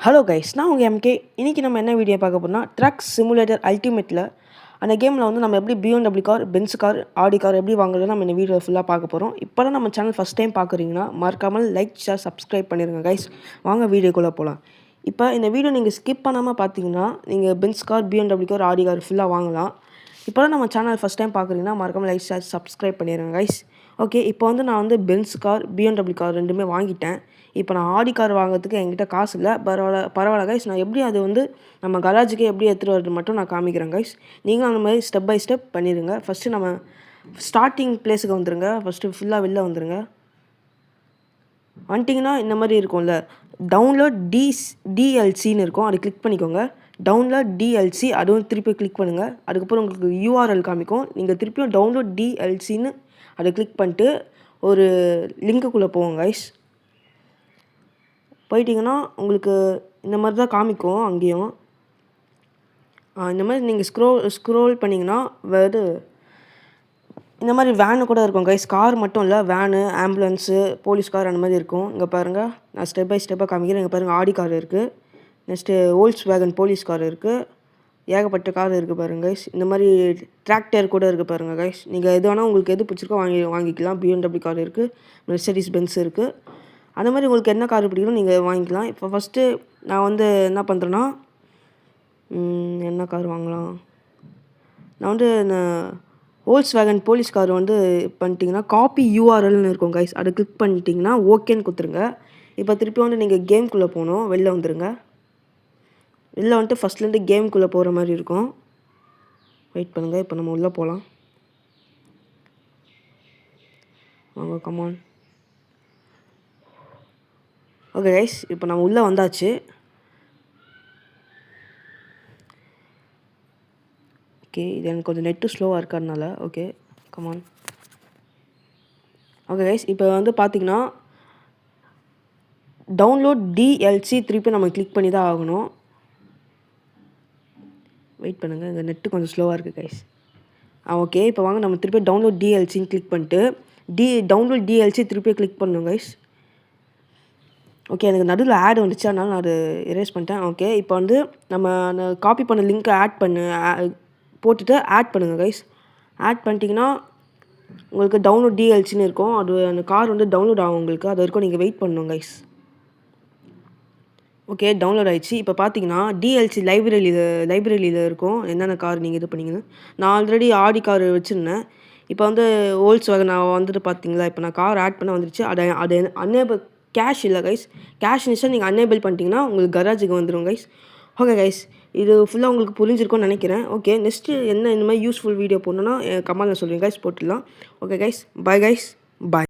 Hello guys, நான் உங்கள் MK. இன்றைக்கி நம்ம என்ன வீடியோ பார்க்க போகிறோம்னா, ட்ரக் சிமுலேட்டர் அல்டிமேட்டில் அந்த கேமில் வந்து நம்ம எப்படி BMW car, Benz car, Audi car எப்படி வாங்குறது நம்ம இந்த வீடியோ ஃபுல்லாக பார்க்க போகிறோம். இப்போ தான் நம்ம சேனல் ஃபஸ்ட் டைம் பார்க்குறீங்கன்னா மறக்காமல் லைக், ஷேர், சப்ஸ்கிரைப் பண்ணிடுங்க கைஸ். வாங்க வீடியோக்குள்ளே போகலாம். இப்போ இந்த வீடியோ நீங்கள் ஸ்கிப் பண்ணாமல் பார்த்தீங்கன்னா நீங்கள் Benz car, BMW car, Audi car ஃபுல்லாக வாங்கலாம். இப்போ தான் நம்ம சேனல் ஃபஸ்ட் டைம் பார்க்குறீங்கன்னா மறக்காமல் லைக், ஷேர், சப்ஸ்கிரைப் பண்ணிடுங்க கைஸ். ஓகே, இப்போ வந்து நான் வந்து பென்ஸ் கார், BMW கார் ரெண்டுமே வாங்கிட்டேன். இப்போ நான் ஆடி கார் வாங்குறதுக்கு என்கிட்ட காசு இல்லை. பரவாயில்ல கைஸ். நான் எப்படி அது வந்து நம்ம கராஜுக்கு எப்படி எடுத்துகிட்டு வரது மட்டும் நான் காமிக்கிறேன் கைஸ். நீங்களும் அந்த மாதிரி ஸ்டெப் பை ஸ்டெப் பண்ணிடுங்க. ஃபஸ்ட்டு நம்ம ஸ்டார்டிங் பிளேஸுக்கு வந்துடுங்க. ஃபஸ்ட்டு ஃபுல்லாக வெளில வந்துடுங்க. வந்துட்டிங்கன்னா இந்த மாதிரி இருக்கும்ல, டவுன்லோட் டிஎல்சின்னு இருக்கும். அது கிளிக் பண்ணிக்கோங்க. டவுன்லோட் டிஎல்சி அதுவும் திருப்பி கிளிக் பண்ணுங்கள். அதுக்கப்புறம் உங்களுக்கு யூஆர்எல் காமிக்கும். நீங்கள் திருப்பியும் டவுன்லோட் டிஎல்சின்னு அதை கிளிக் பண்ணிட்டு ஒரு லிங்க்குள்ளே போவோங்க கைஸ். போயிட்டிங்கன்னா உங்களுக்கு இந்த மாதிரி தான் காமிக்கும். அங்கேயும் இந்த மாதிரி நீங்கள் ஸ்க்ரோல் பண்ணிங்கன்னா வேறு இந்த மாதிரி வேனு கூட இருக்கும் கைஸ். கார் மட்டும் இல்லை, வேனு, ஆம்புலன்ஸு, போலீஸ் கார் அந்த மாதிரி இருக்கும். இங்கே பாருங்கள், நான் ஸ்டெப் பை ஸ்டெப்பாக காமிக்கிறேன். இங்கே பாருங்கள், ஆடி கார் இருக்குது. நெக்ஸ்ட்டு வோல்க்ஸ்வேகன் போலீஸ் கார் இருக்குது. ஏகப்பட்ட கார் இருக்குது பாருங்கள் கைஸ். இந்த மாதிரி டிராக்டர் கூட இருக்குது பாருங்கள் கைஸ். நீங்கள் எது வேணால் உங்களுக்கு எது பிடிச்சிருக்கோ வாங்கிக்கலாம். BMW கார் இருக்குது, மெர்சடிஸ் பென்ஸ் இருக்குது. அந்த மாதிரி உங்களுக்கு என்ன கார் பிடிக்கணும் நீங்கள் வாங்கிக்கலாம். இப்போ ஃபஸ்ட்டு நான் வந்து என்ன பண்ணுறேன்னா, என்ன கார் வாங்கலாம், நான் வந்து வோல்க்ஸ்வேகன் போலீஸ் கார் வந்து பண்ணிட்டீங்கன்னா காப்பி யூஆர்எல்னு இருக்கும் கைஸ். அதை கிளிக் பண்ணிட்டீங்கன்னா ஓகேன்னு கொடுத்துருங்க. இப்போ திருப்பி வந்து நீங்கள் கேம்குள்ளே போகணும். வெளில வந்துடுங்க. வெளில வந்துட்டு ஃபஸ்ட்லேருந்து கேம்குள்ளே போகிற மாதிரி இருக்கும். வெயிட் பண்ணுங்கள். இப்போ நம்ம உள்ளே போகலாம். வாங்க, கமான். ஓகே கைஸ், இப்போ நம்ம உள்ளே வந்தாச்சு. ஓகே, இது எனக்கு கொஞ்சம் நெட்டு ஸ்லோவாக இருக்கிறதுனால. Okay, come on. ஓகே கைஸ், இப்போ வந்து பார்த்தீங்கன்னா டவுன்லோட் டிஎல்சி திருப்பி நம்ம கிளிக் பண்ணி தான் ஆகணும். வெயிட் பண்ணுங்கள், இந்த நெட்டு கொஞ்சம் ஸ்லோவாக இருக்குது கைஸ். ஓகே, இப்போ வாங்க நம்ம திருப்பி டவுன்லோட் டிஎல்சின்னு கிளிக் பண்ணிட்டு டவுன்லோட் டிஎல்சி திருப்பி கிளிக் பண்ணணும் கைஸ். ஓகே, எனக்கு நடுவில் ஆட் வந்துச்சு, அதனால் நான் அது எரேஸ் பண்ணிட்டேன். ஓகே, இப்போ வந்து நம்ம காப்பி பண்ண லிங்க்கை போட்டுட்டு ஆட் பண்ணுங்கள் கைஸ். ஆட் பண்ணிட்டீங்கன்னா உங்களுக்கு டவுன்லோட் டிஎல்சின்னு இருக்கும். அது அந்த கார் வந்து டவுன்லோட் ஆகும் உங்களுக்கு. அது வரைக்கும் நீங்கள் வெயிட் பண்ணணும் கைஸ். ஓகே, டவுன்லோட் ஆகிடுச்சு. இப்போ பார்த்தீங்கன்னா டிஎல்சி லைப்ரரியில் இருக்கும் என்னென்ன கார் நீங்கள் இது பண்ணிங்கன்னு. நான் ஆல்ரெடி ஆடி கார் வச்சுருந்தேன். இப்போ வந்து வோல்க்ஸ்வேகன் நான் வந்துட்டு பார்த்தீங்களா, இப்போ நான் கார் ஆட் பண்ண வந்துருச்சு. அது அன்னேபிள் கேஷ் இல்லை கைஸ். கேஷ் நிச்சயம் நீங்கள் அன்னேபிள் பண்ணிட்டீங்கன்னா உங்களுக்கு கராஜுக்கு வந்துடும் கைஸ். ஓகே கைஸ், இது ஃபுல்லாக உங்களுக்கு புரிஞ்சிருக்கும்னு நினைக்கிறேன். ஓகே, நெக்ஸ்ட்டு என்ன இந்த மாதிரி யூஸ்ஃபுல் வீடியோ போடணுன்னா கமெண்ட்டில் சொல்லுங்கள் கைஸ், போட்டுடலாம். ஓகே கைஸ், பாய் கைஸ், பாய்.